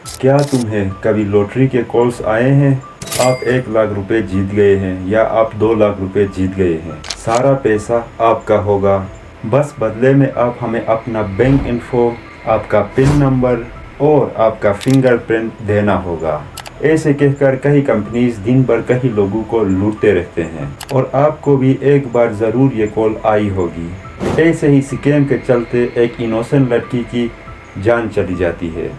क्या तुम्हें कभी लॉटरी के कॉल्स आए हैं? आप 1 लाख रुपए जीत गए हैं या आप 2 लाख रुपए जीत गए हैं। सारा पैसा आपका होगा, बस बदले में आप हमें अपना बैंक इन्फो, आपका पिन नंबर और आपका फिंगरप्रिंट देना होगा। ऐसे कहकर कई कंपनीज दिन भर कई लोगों को लूटते रहते हैं और आपको भी एक बार ज़रूर ये कॉल आई होगी। ऐसे ही स्कैम के चलते एक इनोसेंट लड़की की जान चली जाती है।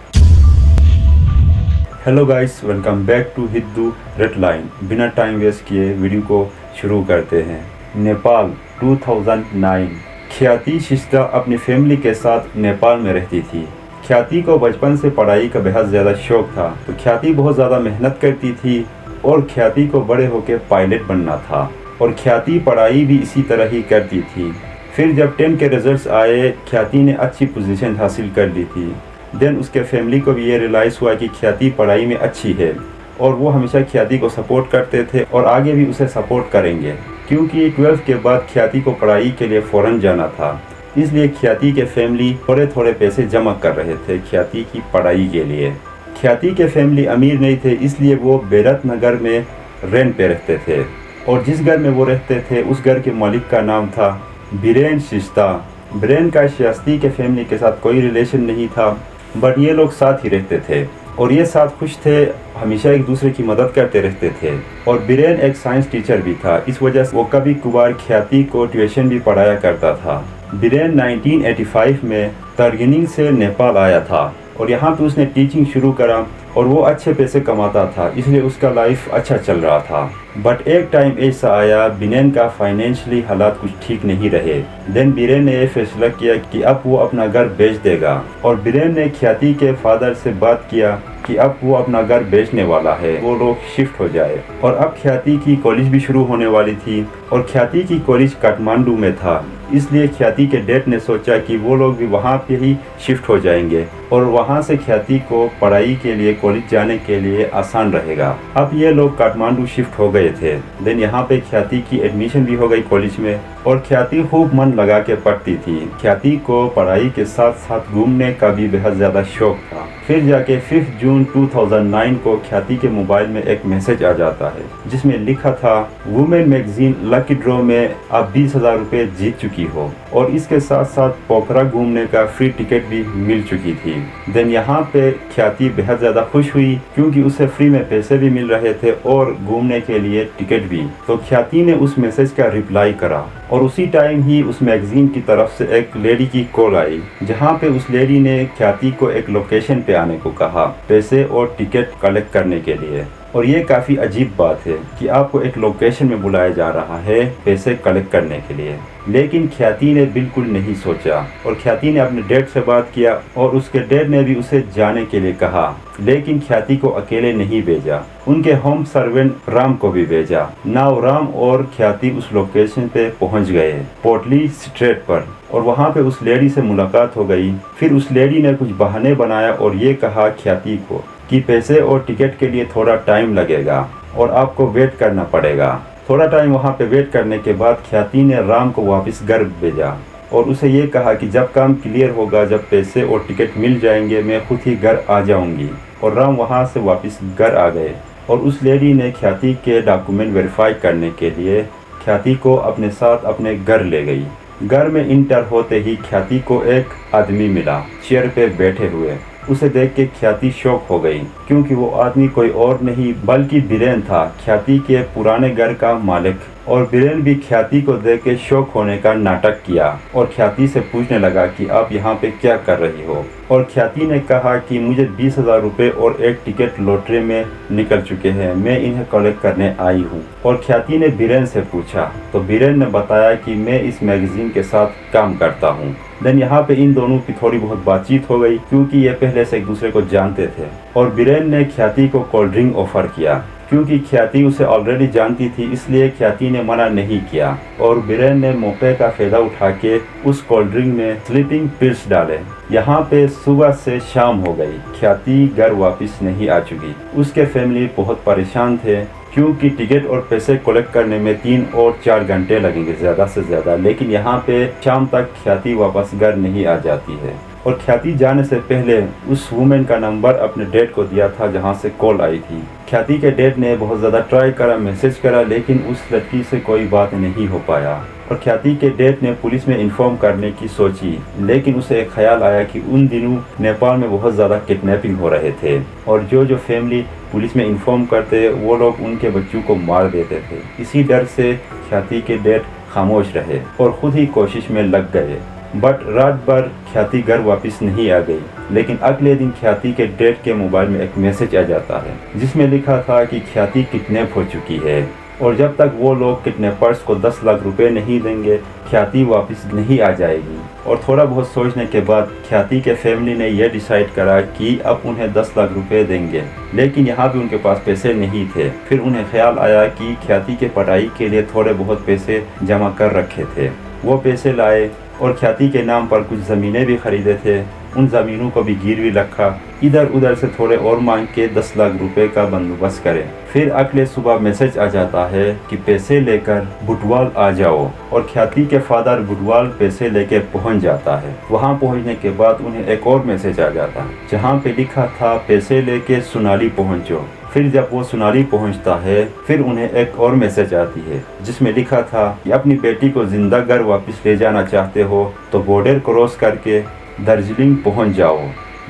Hello guys, welcome back to Hindu red line. बिना टाइम वेस्ट किए वीडियो को शुरू करते हैं। नेपाल 2009। ख्याति शिस्ता अपनी फैमिली के साथ नेपाल में रहती थी। ख्याति को बचपन से पढ़ाई का बेहद ज़्यादा शौक था, तो ख्याति बहुत ज़्यादा मेहनत करती थी और ख्याति को बड़े होकर पायलट बनना था और ख्याति पढ़ाई भी इसी तरह ही करती थी। फिर जब 10 के रिजल्ट्स आए, ख्याति ने अच्छी पोजीशन हासिल कर ली थी। देन उसके फैमिली को भी ये रियलाइज़ हुआ कि ख्याति पढ़ाई में अच्छी है और वो हमेशा ख्याति को सपोर्ट करते थे और आगे भी उसे सपोर्ट करेंगे, क्योंकि 12 के बाद ख्याति को पढ़ाई के लिए फ़ौरन जाना था। इसलिए ख्याति के फैमिली थोड़े थोड़े पैसे जमा कर रहे थे ख्याति की पढ़ाई के लिए। ख्याति के फैमिली अमीर नहीं थे, इसलिए वो बेरत नगर में रेंट पे रहते थे और जिस घर में वो रहते थे उस घर के मालिक का नाम था बीरेन शिस्ता। बीरेन का शास्त्री के फैमिली के साथ कोई रिलेशन नहीं था, बट ये लोग साथ ही रहते थे और ये साथ खुश थे, हमेशा एक दूसरे की मदद करते रहते थे। और बीरेन एक साइंस टीचर भी था, इस वजह से वो कभी कभार ख्याति को ट्यूशन भी पढ़ाया करता था। बीरेन 1985 में तर्गिनिंग से नेपाल आया था और यहाँ पे उसने टीचिंग शुरू करा और वो अच्छे पैसे कमाता था, इसलिए उसका लाइफ अच्छा चल रहा था। बट एक टाइम ऐसा आया, बीरेन का फाइनेंशियली हालात कुछ ठीक नहीं रहे। देन बीरेन ने यह फैसला किया कि अब वो अपना घर बेच देगा और बीरेन ने ख्याति के फादर से बात किया कि अब वो अपना घर बेचने वाला है, वो लोग शिफ्ट हो जाए। और अब ख्याति की कॉलेज भी शुरू होने वाली थी और ख्याति की कॉलेज काठमांडू में था, इसलिए ख्याति के डैड ने सोचा कि वो लोग भी वहाँ पे ही शिफ्ट हो जाएंगे और वहाँ से ख्याति को पढ़ाई के लिए कॉलेज जाने के लिए आसान रहेगा। अब ये लोग काठमांडू शिफ्ट हो गए थे। देन यहाँ पे ख्याति की एडमिशन भी हो गई कॉलेज में और ख्याति खूब मन लगा के पढ़ती थी। ख्याति को पढ़ाई के साथ साथ घूमने का भी बेहद ज़्यादा शौक था। फिर जाके 5 जून 2009 को ख्याति के मोबाइल में एक मैसेज आ जाता है जिसमें लिखा था, वुमेन मैगजीन लकी ड्रॉ में आप 20,000 रुपये जीत चुकी हो और इसके साथ साथ पोखरा घूमने का फ्री टिकट भी मिल चुकी थी। देन यहाँ पे ख्याति बेहद ज़्यादा खुश हुई क्योंकि उसे फ्री में पैसे भी मिल रहे थे और घूमने के लिए टिकट भी। तो ख्याति ने उस मैसेज का रिप्लाई करा और उसी टाइम ही उस मैगजीन की तरफ से एक लेडी की कॉल आई, जहाँ पे उस लेडी ने ख्याति को एक लोकेशन पे आने को कहा पैसे और टिकट कलेक्ट करने के लिए। और ये काफ़ी अजीब बात है कि आपको एक लोकेशन में बुलाया जा रहा है पैसे कलेक्ट करने के लिए। लेकिन ख्याति ने बिल्कुल नहीं सोचा और ख्याति ने अपने डैड से बात किया और उसके डैड ने भी उसे जाने के लिए कहा, लेकिन ख्याति को अकेले नहीं भेजा, उनके होम सर्वेंट राम को भी भेजा। नाउ राम और ख्याति उस लोकेशन पे पहुंच गए, पोटली स्ट्रेट पर, और वहां पे उस लेडी से मुलाकात हो गई। फिर उस लेडी ने कुछ बहाने बनाया और ये कहा ख्याति को कि पैसे और टिकट के लिए थोड़ा टाइम लगेगा और आपको वेट करना पड़ेगा। थोड़ा टाइम वहाँ पे वेट करने के बाद ख्याति ने राम को वापस घर भेजा और उसे ये कहा कि जब काम क्लियर होगा, जब पैसे और टिकट मिल जाएंगे, मैं खुद ही घर आ जाऊंगी। और राम वहाँ से वापस घर आ गए और उस लेडी ने ख्याति के डॉक्यूमेंट वेरीफाई करने के लिए ख्याति को अपने साथ अपने घर ले गई। घर में इंटर होते ही ख्याति को एक आदमी मिला चेयर पे बैठे हुए। उसे देख के ख्याति शॉक हो गई क्योंकि वो आदमी कोई और नहीं बल्कि बीरेन था, ख्याति के पुराने घर का मालिक। और बीरेन भी ख्याति को देख के शॉक होने का नाटक किया और ख्याति से पूछने लगा कि आप यहाँ पे क्या कर रही हो। और ख्याति ने कहा कि मुझे 20,000 रुपये और एक टिकट लॉटरी में निकल चुके हैं, मैं इन्हें कलेक्ट करने आई हूँ। और ख्याति ने बीरेन से पूछा तो बीरेन ने बताया कि मैं इस मैगजीन के साथ काम करता हूँ। देन यहाँ पे इन दोनों की थोड़ी बहुत बातचीत हो गई क्योंकि ये पहले से एक दूसरे को जानते थे। और बीरेन ने ख्याति को कोल्ड ड्रिंक ऑफर किया क्योंकि ख्याति उसे ऑलरेडी जानती थी, इसलिए ख्याति ने मना नहीं किया। और बीरेन ने मौके का फायदा उठा के उस कोल्ड ड्रिंक में स्लीपिंग पिल्स डाले। यहाँ पे सुबह से शाम हो गई, ख्याति घर वापस नहीं आ चुकी। उसके फैमिली बहुत परेशान थे क्योंकि टिकट और पैसे कलेक्ट करने में 3 और 4 घंटे लगेंगे ज़्यादा से ज़्यादा, लेकिन यहाँ पे शाम तक ख्याति वापस घर नहीं आ जाती है। और ख्याति जाने से पहले उस वुमेन का नंबर अपने डैड को दिया था जहां से कॉल आई थी। ख्याति के डैड ने बहुत ज़्यादा ट्राई करा, मैसेज करा, लेकिन उस लड़की से कोई बात नहीं हो पाया। और ख्याति के डैड ने पुलिस में इन्फॉर्म करने की सोची, लेकिन उसे एक ख्याल आया कि उन दिनों नेपाल में बहुत ज़्यादा किडनैपिंग हो रहे थे और जो फैमिली पुलिस में इन्फॉर्म करते वो लोग उनके बच्चों को मार देते थे। इसी डर से ख्याति के डैड खामोश रहे और खुद ही कोशिश में लग गए। बट रात भर ख्याति घर वापस नहीं आ गई, लेकिन अगले दिन ख्याति के डैड के मोबाइल में एक मैसेज आ जाता है जिसमें लिखा था कि ख्याति किडनैप हो चुकी है और जब तक वो लोग किडनैपर्स को 10 लाख रुपए नहीं देंगे ख्याति वापस नहीं आ जाएगी। और थोड़ा बहुत सोचने के बाद ख्याति के फैमिली ने यह डिसाइड करा कि अब उन्हें 10 लाख रुपए देंगे, लेकिन यहाँ भी उनके पास पैसे नहीं थे। फिर उन्हें ख्याल आया कि ख्याति के पढ़ाई के लिए थोड़े बहुत पैसे जमा कर रखे थे, वो पैसे लाए और ख्याति के नाम पर कुछ ज़मीनें भी खरीदे थे, उन ज़मीनों को भी गिरवी रखा, इधर उधर से थोड़े और मांग के 10 लाख रुपए का बंदोबस्त करें। फिर अगले सुबह मैसेज आ जाता है कि पैसे लेकर बुटवाल आ जाओ और ख्याति के फादर बुटवाल पैसे लेके पहुंच जाता है। वहां पहुंचने के बाद उन्हें एक और मैसेज आ जाता है जहां पे लिखा था पैसे लेके सुनाली पहुंचो। फिर जब वो सुनाली पहुंचता है फिर उन्हें एक और मैसेज आती है जिसमें लिखा था कि अपनी बेटी को जिंदा घर वापस ले जाना चाहते हो तो बॉर्डर क्रॉस करके दार्जिलिंग पहुंच जाओ।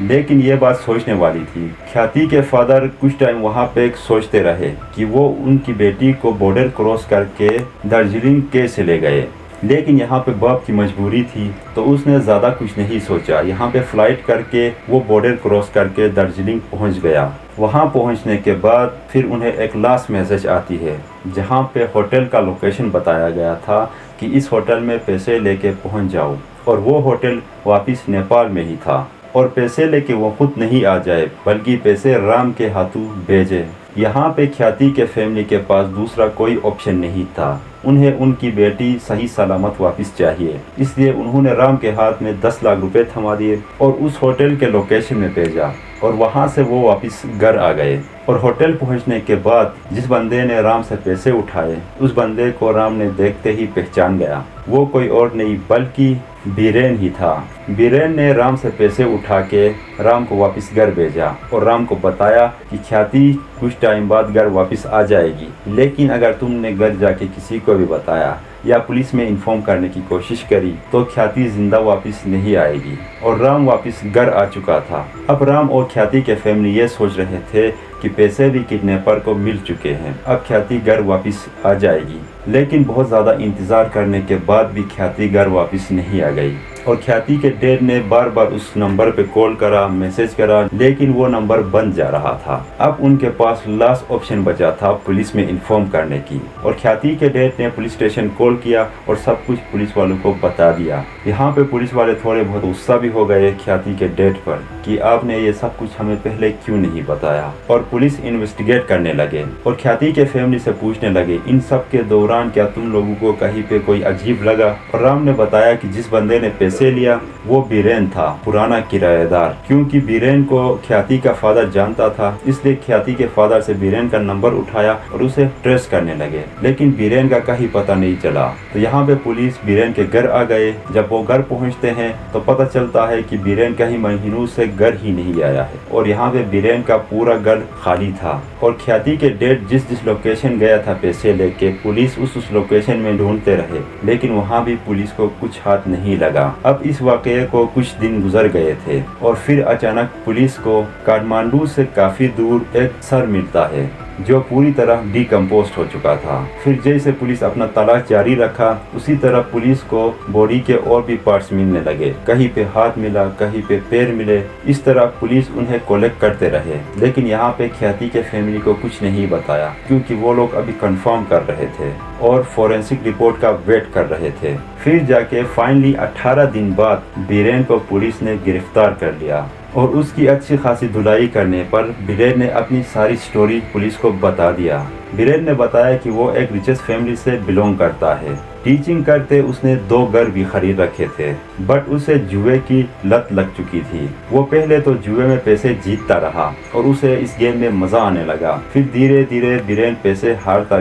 लेकिन ये बात सोचने वाली थी। ख्याति के फादर कुछ टाइम वहाँ पे सोचते रहे कि वो उनकी बेटी को बॉर्डर क्रॉस करके दार्जिलिंग कैसे ले गए, लेकिन यहाँ पे बाप की मजबूरी थी तो उसने ज़्यादा कुछ नहीं सोचा। यहाँ पे फ्लाइट करके वो बॉर्डर क्रॉस करके दार्जिलिंग पहुँच गया। वहाँ पहुँचने के बाद फिर उन्हें एक लास्ट मैसेज आती है जहाँ पे होटल का लोकेशन बताया गया था कि इस होटल में पैसे लेके पहुँच जाओ, और वो होटल वापस नेपाल में ही था। और पैसे लेके वो खुद नहीं आ जाए बल्कि पैसे राम के हाथों भेजे। यहाँ पे ख्याति के फैमिली के पास दूसरा कोई ऑप्शन नहीं था, उन्हें उनकी बेटी सही सलामत वापस चाहिए, इसलिए उन्होंने राम के हाथ में 10 लाख रुपए थमा दिए और उस होटल के लोकेशन में भेजा और वहाँ से वो वापस घर आ गए। और होटल पहुँचने के बाद जिस बंदे ने राम से पैसे उठाए उस बंदे को राम ने देखते ही पहचान गया। वो कोई और नहीं बल्कि बीरेन ही था। बीरेन ने राम से पैसे उठा के राम को वापस घर भेजा और राम को बताया कि ख्याति कुछ टाइम बाद घर वापस आ जाएगी, लेकिन अगर तुमने घर जाके किसी को भी बताया या पुलिस में इन्फॉर्म करने की कोशिश करी तो ख्याति जिंदा वापस नहीं आएगी। और राम वापस घर आ चुका था। अब राम और ख्याति के फैमिली ये सोच रहे थे कि पैसे भी किडनैपर को मिल चुके हैं, अब ख्याति घर वापस आ जाएगी। लेकिन बहुत ज़्यादा इंतज़ार करने के बाद भी ख्याति घर वापस नहीं आ गई और ख्याति के डैड ने बार बार उस नंबर पे कॉल करा, मैसेज करा, लेकिन वो नंबर बंद जा रहा था। अब उनके पास लास्ट ऑप्शन बचा था पुलिस में इन्फॉर्म करने की। और ख्याति के डैड ने पुलिस स्टेशन कॉल किया और सब कुछ पुलिस वालों को बता दिया। यहाँ पे पुलिस वाले थोड़े बहुत गुस्सा भी हो गए ख्याति के डैड पर कि आपने ये सब कुछ हमें पहले क्यों नहीं बताया, और पुलिस इन्वेस्टिगेट करने लगे और ख्याति के फैमिली से पूछने लगे इन सब के दौरान क्या तुम लोगों को कहीं पे कोई अजीब लगा। और राम ने बताया कि जिस बंदे ने पैसे लिया वो बीरेन था, पुराना किराएदार। क्योंकि बीरेन को ख्याति का फादर जानता था इसलिए ख्याति के फादर से बीरेन का नंबर उठाया और उसे ट्रेस करने लगे, लेकिन बीरेन का कहीं पता नहीं चला। तो यहाँ पे पुलिस बीरेन के घर आ गए। जब वो घर पहुँचते हैं तो पता चलता है कि बीरेन कहीं महीनों से घर ही नहीं आया है और यहाँ पे बीरेन का पूरा घर खाली था। और ख्याति के डैड जिस लोकेशन गया था पैसे लेके पुलिस उस लोकेशन में ढूंढते रहे, लेकिन वहाँ भी पुलिस को कुछ हाथ नहीं लगा। अब इस वाकये को कुछ दिन गुजर गए थे और फिर अचानक पुलिस को काठमांडू से काफी दूर एक सर मिलता है जो पूरी तरह डिकम्पोस्ट हो चुका था। फिर जैसे पुलिस अपना तलाश जारी रखा उसी तरह पुलिस को बॉडी के और भी पार्ट्स मिलने लगे, कहीं पे हाथ मिला, कहीं पे पैर मिले। इस तरह पुलिस उन्हें कलेक्ट करते रहे, लेकिन यहाँ पे ख्याति के फैमिली को कुछ नहीं बताया क्योंकि वो लोग अभी कंफर्म कर रहे थे और फोरेंसिक रिपोर्ट का वेट कर रहे थे। फिर जाके फाइनली 18 दिन बाद बीरेन को पुलिस ने गिरफ्तार कर लिया और उसकी अच्छी खासी धुलाई करने पर बीरेन ने अपनी सारी स्टोरी पुलिस को बता दिया। बीरेन ने बताया कि वो एक रिचेस्ट फैमिली से बिलोंग करता है, टीचिंग करते उसने 2 घर भी खरीद रखे थे, बट उसे जुए की लत लग चुकी थी। वो पहले तो जुए में पैसे जीतता रहा और उसे इस गेम में मजा आने लगा। फिर धीरे धीरे बीरेन पैसे हारता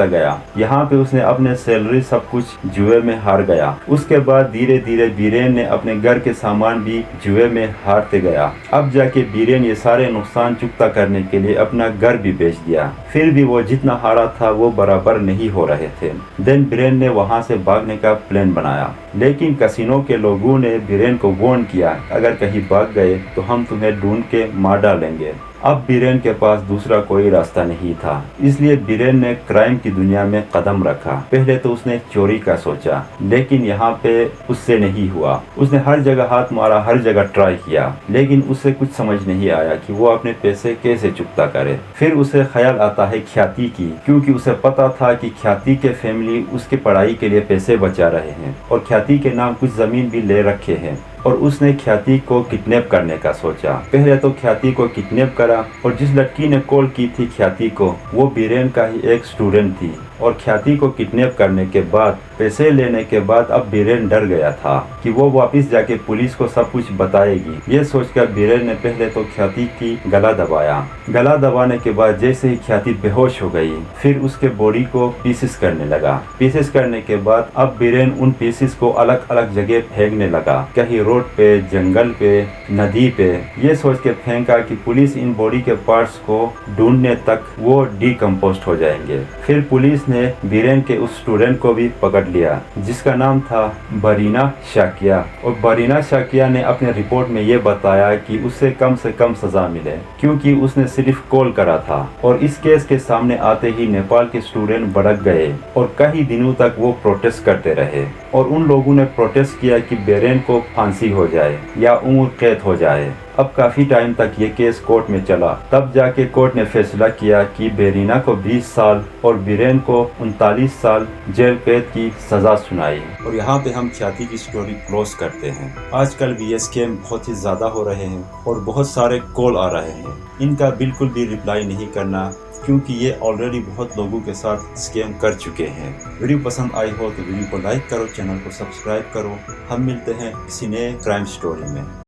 गया। यहाँ पे उसने अपने सैलरी सब कुछ जुए में हार गया। उसके बाद धीरे धीरे बीरेन ने अपने घर के सामान भी जुए में हारते गया। अब जाके बीरेन ये सारे नुकसान चुकता करने के लिए अपना घर भी बेच दिया। फिर भी वो जितना हारा था वो बराबर नहीं हो रहे थे। देन बीरेन ने वहाँ से भागने का प्लान बनाया, लेकिन कैसीनो के लोगों ने बीरेन को वार्न किया, अगर कहीं भाग गए तो हम तुम्हें ढूंढ के मार डालेंगे। अब बीरेन के पास दूसरा कोई रास्ता नहीं था, इसलिए बीरेन ने क्राइम की दुनिया में कदम रखा। पहले तो उसने चोरी का सोचा, लेकिन यहाँ पे उससे नहीं हुआ। उसने हर जगह हाथ मारा, हर जगह ट्राई किया, लेकिन उसे कुछ समझ नहीं आया कि वो अपने पैसे कैसे चुकता करे। फिर उसे ख्याल आता है ख्याति की, क्योंकि उसे पता था कि ख्याति के फैमिली उसके पढ़ाई के लिए पैसे बचा रहे हैं और ख्याति के नाम कुछ जमीन भी ले रखे हैं। और उसने ख्याति को किडनैप करने का सोचा। पहले तो ख्याति को किडनैप करा और जिस लड़की ने कॉल की थी ख्याति को, वो बीरेन का ही एक स्टूडेंट थी। और ख्याति को किडनैप करने के बाद, पैसे लेने के बाद अब बीरेन डर गया था कि वो वापस जाके पुलिस को सब कुछ बताएगी। ये सोचकर बीरेन ने पहले तो ख्याति की गला दबाया। गला दबाने के बाद जैसे ही ख्याति बेहोश हो गई, फिर उसके बॉडी को पीसेस करने लगा। पीसेस करने के बाद अब बीरेन उन पीसेस को अलग अलग जगह फेंकने लगा, कहीं रोड पे, जंगल पे, नदी पे। ये सोच के फेंका कि पुलिस इन बॉडी के पार्ट्स को ढूंढने तक वो डिकम्पोस्ट हो जाएंगे। फिर पुलिस ने बीरेन के उस स्टूडेंट को भी पकड़ लिया, जिसका नाम था बरीना शाकिया। और बरीना शाकिया ने अपने रिपोर्ट में ये बताया कि उसे कम से कम सजा मिले, क्योंकि उसने सिर्फ कॉल करा था। और इस केस के सामने आते ही नेपाल के स्टूडेंट भड़क गए और कई दिनों तक वो प्रोटेस्ट करते रहे। और उन लोगों ने प्रोटेस्ट किया कि बीरेन को फांसी हो जाए या उम्र कैद हो जाए। अब काफी टाइम तक ये केस कोर्ट में चला, तब जाके कोर्ट ने फैसला किया कि बेरीना को 20 साल और बीरेन को 39 साल जेल कैद की सजा सुनाई। और यहाँ पे हम ख्याति की स्टोरी क्लोज करते हैं। आजकल भी ये स्कैम बहुत ही ज्यादा हो रहे हैं और बहुत सारे कॉल आ रहे हैं। इनका बिल्कुल भी रिप्लाई नहीं करना, क्योंकि ये ऑलरेडी बहुत लोगों के साथ स्कैम कर चुके हैं। वीडियो पसंद आई हो तो वीडियो को लाइक करो, चैनल को सब्सक्राइब करो। हम मिलते हैं किसी नए क्राइम स्टोरी में।